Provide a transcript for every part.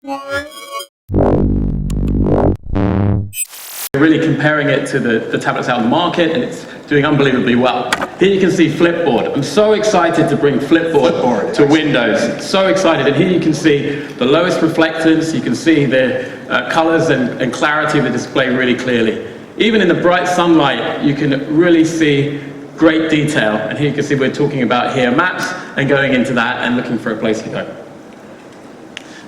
Really comparing it to the tablets out on the market, and it's doing unbelievably well. Here you can see Flipboard. I'm so excited to bring Flipboard to Windows. So excited. And here you can see the lowest reflectance. You can see the colors and clarity of the display really clearly. Even in the bright sunlight, you can really see great detail. And here you can see we're talking about here maps and going into that and looking for a place to go.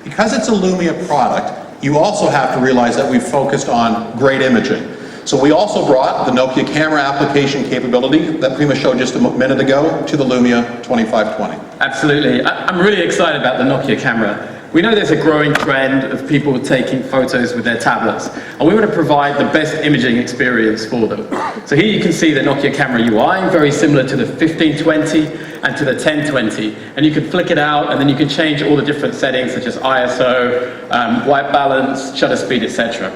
Because it's a Lumia product, you also have to realize that we've focused on great imaging. So we also brought the Nokia Camera application capability that Prima showed just a minute ago to the Lumia 2520. Absolutely. I'm really excited about the Nokia Camera. We know there's a growing trend of people taking photos with their tablets, and we want to provide the best imaging experience for them. So here you can see the Nokia Camera UI, very similar to the 1520 and to the 1020, and you can flick it out and then you can change all the different settings such as ISO, white balance, shutter speed, etc.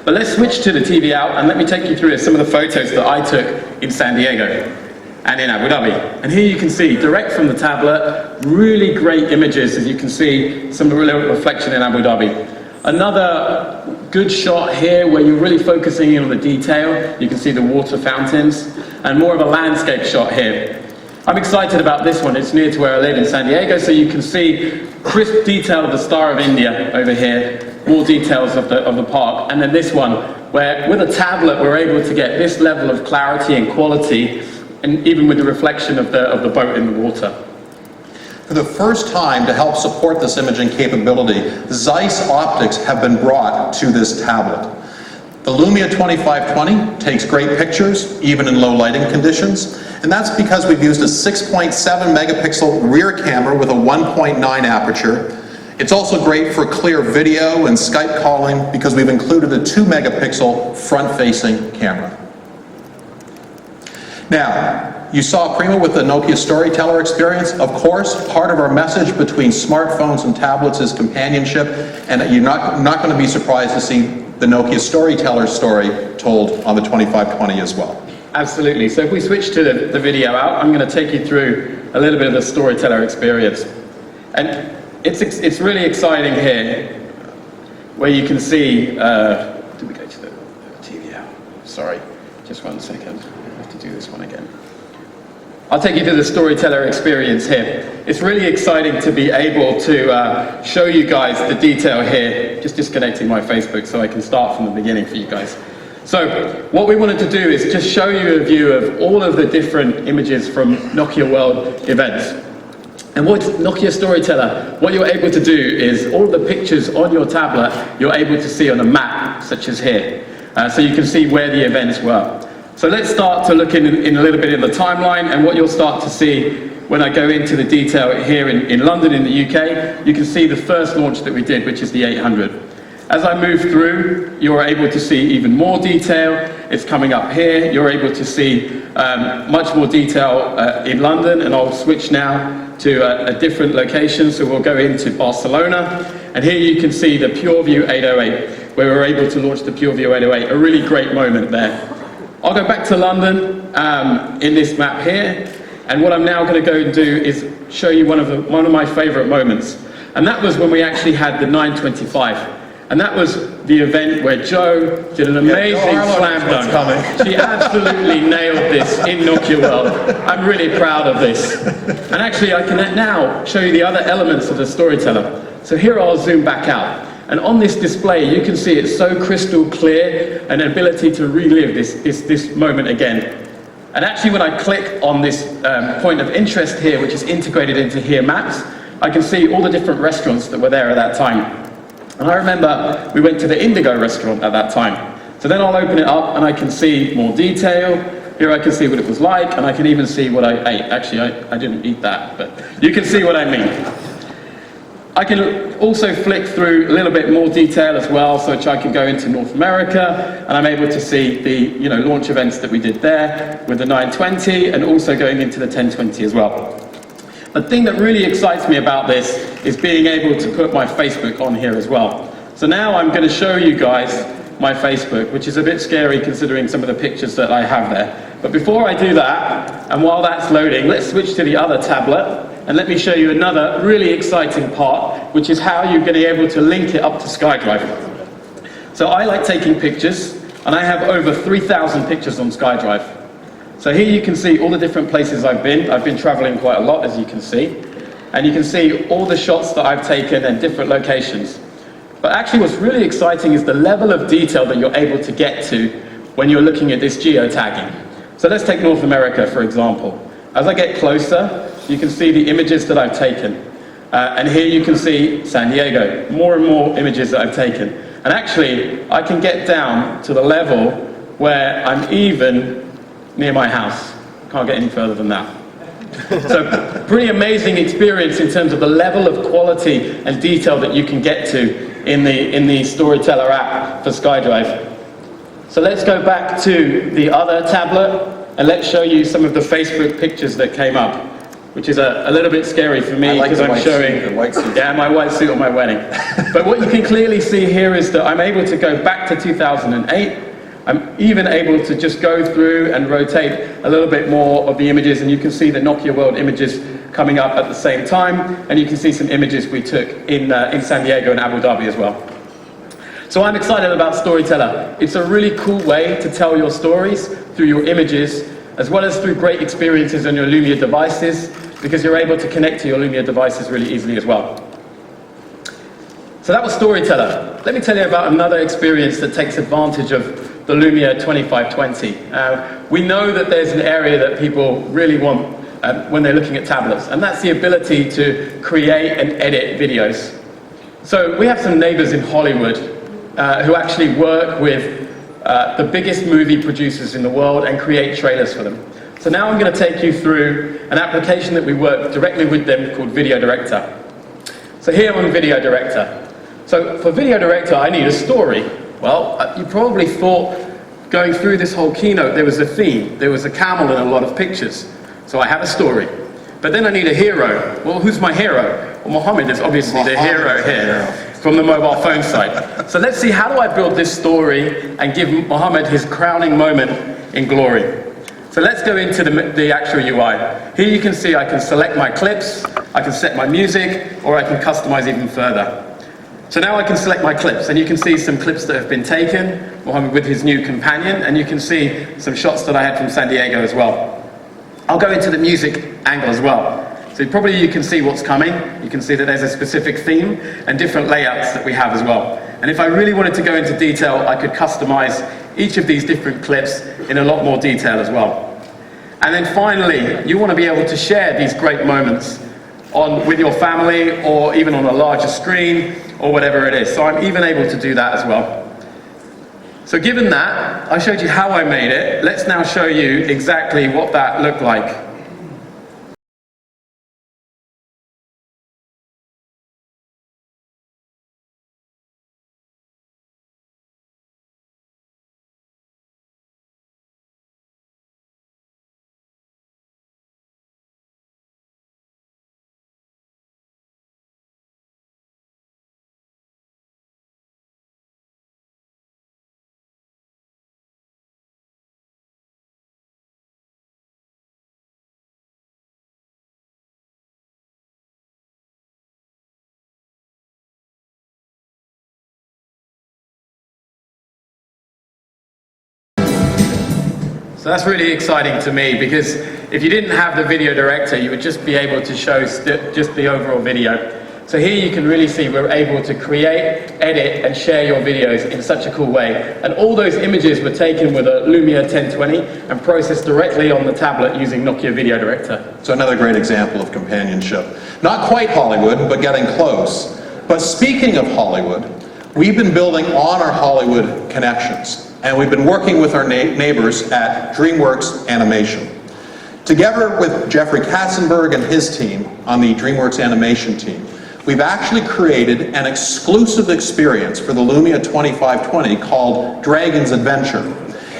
But let's switch to the TV out and let me take you through some of the photos that I took in San Diego and in Abu Dhabi. And here you can see, direct from the tablet, really great images, as you can see, some real reflection in Abu Dhabi. Another good shot here where you're really focusing in on the detail. You can see the water fountains, and more of a landscape shot here. I'm excited about this one. It's near to where I live in San Diego, so you can see crisp detail of the Star of India over here, more details of the park, and then this one, where with a tablet we're able to get this level of clarity and quality, and even with the reflection of the boat in the water. For the first time, to help support this imaging capability, Zeiss optics have been brought to this tablet. The Lumia 2520 takes great pictures, even in low lighting conditions, and that's because we've used a 6.7 megapixel rear camera with a 1.9 aperture. It's also great for clear video and Skype calling because we've included a 2 megapixel front-facing camera. Now, you saw Prima with the Nokia Storyteller experience. Of course, part of our message between smartphones and tablets is companionship, and you're not going to be surprised to see the Nokia Storyteller story told on the 2520 as well. Absolutely. So if we switch to the video out, I'm going to take you through a little bit of the Storyteller experience. And it's really exciting here, where you can see, did we go to the TV out? Sorry, just 1 second. I have to do this one again. I'll take you to the Storyteller experience here. It's really exciting to be able to show you guys the detail here. Just disconnecting my Facebook so I can start from the beginning for you guys. So what we wanted to do is just show you a view of all of the different images from Nokia World events. And what Nokia Storyteller, what you're able to do is all the pictures on your tablet, you're able to see on a map, such as here. So you can see where the events were. So let's start to look in a little bit in the timeline, and what you'll start to see when I go into the detail here in London in the UK, you can see the first launch that we did, which is the 800. As I move through, you're able to see even more detail. It's coming up here. You're able to see much more detail in London, and I'll switch now to a different location. So we'll go into Barcelona, and here you can see the PureView 808, where we're able to launch the PureView 808, a really great moment there. I'll go back to London in this map here, and what I'm now going to go and do is show you one of my favorite moments, and that was when we actually had the 925. And that was the event where Jo did an amazing slam dunk. She absolutely nailed this in Nokia World. I'm really proud of this. And actually, I can now show you the other elements of the Storyteller. So here I'll zoom back out. And on this display, you can see it's so crystal clear, an ability to relive this moment again. And actually, when I click on this point of interest here, which is integrated into here maps, I can see all the different restaurants that were there at that time. And I remember we went to the Indigo restaurant at that time. So then I'll open it up and I can see more detail. Here I can see what it was like, and I can even see what I ate. Actually, I didn't eat that, but you can see what I mean. I can also flick through a little bit more detail as well, so I can go into North America, and I'm able to see the launch events that we did there with the 920, and also going into the 1020 as well. The thing that really excites me about this is being able to put my Facebook on here as well. So now I'm going to show you guys my Facebook, which is a bit scary considering some of the pictures that I have there. But before I do that, and while that's loading, let's switch to the other tablet, and let me show you another really exciting part which is how you're going to be able to link it up to Skydrive. So I like taking pictures, and I have over 3,000 pictures on Skydrive. So here you can see all the different places I've been. I've been traveling quite a lot, as you can see. And you can see all the shots that I've taken in different locations. But actually what's really exciting is the level of detail that you're able to get to when you're looking at this geo-tagging. So let's take North America, for example. As I get closer, you can see the images that I've taken. And here you can see San Diego, more and more images that I've taken. And actually, I can get down to the level where I'm even near my house. Can't get any further than that. So, pretty amazing experience in terms of the level of quality and detail that you can get to in the Storyteller app for Skydrive. So let's go back to the other tablet and let's show you some of the Facebook pictures that came up, which is a little bit scary for me because I'm showing my white suit on my wedding. But what you can clearly see here is that I'm able to go back to 2008. I'm even able to just go through and rotate a little bit more of the images, and you can see the Nokia World images coming up at the same time, and you can see some images we took in San Diego and Abu Dhabi as well. So I'm excited about Storyteller. It's a really cool way to tell your stories through your images, as well as through great experiences on your Lumia devices, because you're able to connect to your Lumia devices really easily as well. So that was Storyteller. Let me tell you about another experience that takes advantage of the Lumia 2520. We know that there's an area that people really want when they're looking at tablets, and that's the ability to create and edit videos. So we have some neighbors in Hollywood who actually work with the biggest movie producers in the world and create trailers for them. So now I'm going to take you through an application that we work directly with them called Video Director. So here I'm Video Director. So for Video Director, I need a story. Well, you probably thought going through this whole keynote there was a theme. There was a camel and a lot of pictures. So I have a story. But then I need a hero. Well, who's my hero? Well, Mohammed is obviously the hero here from the mobile phone site. So let's see, how do I build this story and give Mohammed his crowning moment in glory? So let's go into the actual UI. Here you can see I can select my clips, I can set my music, or I can customize even further. So now I can select my clips, and you can see some clips that have been taken, Mohammed with his new companion, and you can see some shots that I had from San Diego as well. I'll go into the music angle as well. So probably you can see what's coming. You can see that there's a specific theme and different layouts that we have as well. And if I really wanted to go into detail, I could customize each of these different clips in a lot more detail as well. And then finally, you want to be able to share these great moments with your family, or even on a larger screen, or whatever it is. So I'm even able to do that as well. So given that, I showed you how I made it. Let's now show you exactly what that looked like. So that's really exciting to me, because if you didn't have the Video Director, you would just be able to show just the overall video. So here you can really see we're able to create, edit, and share your videos in such a cool way. And all those images were taken with a Lumia 1020 and processed directly on the tablet using Nokia Video Director. So another great example of companionship. Not quite Hollywood, but getting close. But speaking of Hollywood, we've been building on our Hollywood connections. And we've been working with our neighbors at DreamWorks Animation. Together with Jeffrey Katzenberg and his team on the DreamWorks Animation team, we've actually created an exclusive experience for the Lumia 2520 called Dragon's Adventure.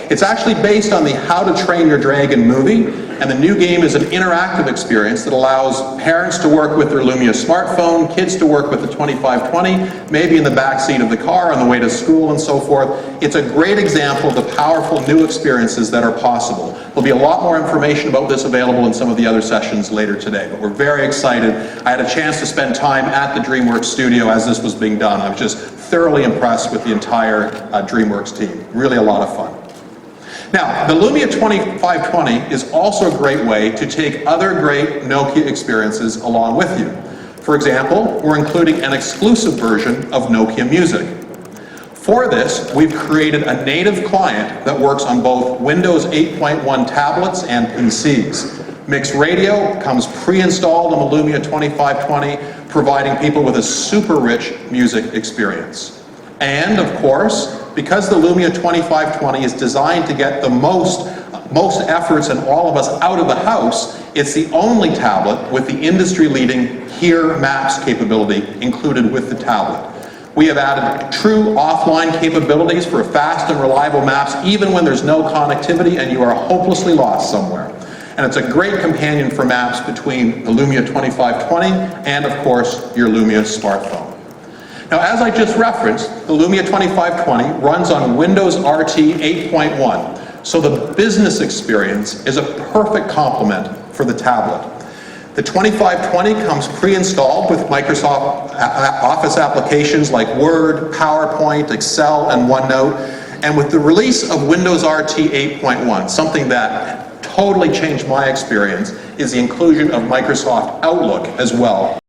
It's actually based on the How to Train Your Dragon movie, And the new game is an interactive experience that allows parents to work with their Lumia smartphone, kids to work with the 2520, maybe in the back seat of the car on the way to school and so forth. It's a great example of the powerful new experiences that are possible. There'll be a lot more information about this available in some of the other sessions later today, but we're very excited. I had a chance to spend time at the DreamWorks studio as this was being done. I was just thoroughly impressed with the entire DreamWorks team. Really a lot of fun. Now, the Lumia 2520 is also a great way to take other great Nokia experiences along with you. For example, we're including an exclusive version of Nokia Music. For this, we've created a native client that works on both Windows 8.1 tablets and PCs. Mixed radio comes pre-installed on the Lumia 2520, providing people with a super rich music experience. And of course, because the Lumia 2520 is designed to get the most efforts and all of us out of the house, it's the only tablet with the industry-leading Here Maps capability included with the tablet. We have added true offline capabilities for fast and reliable maps even when there's no connectivity and you are hopelessly lost somewhere. And it's a great companion for maps between the Lumia 2520 and, of course, your Lumia smartphone. Now, as I just referenced, the Lumia 2520 runs on Windows RT 8.1, so the business experience is a perfect complement for the tablet. The 2520 comes pre-installed with Microsoft Office applications like Word, PowerPoint, Excel, and OneNote, and with the release of Windows RT 8.1, something that totally changed my experience is the inclusion of Microsoft Outlook as well.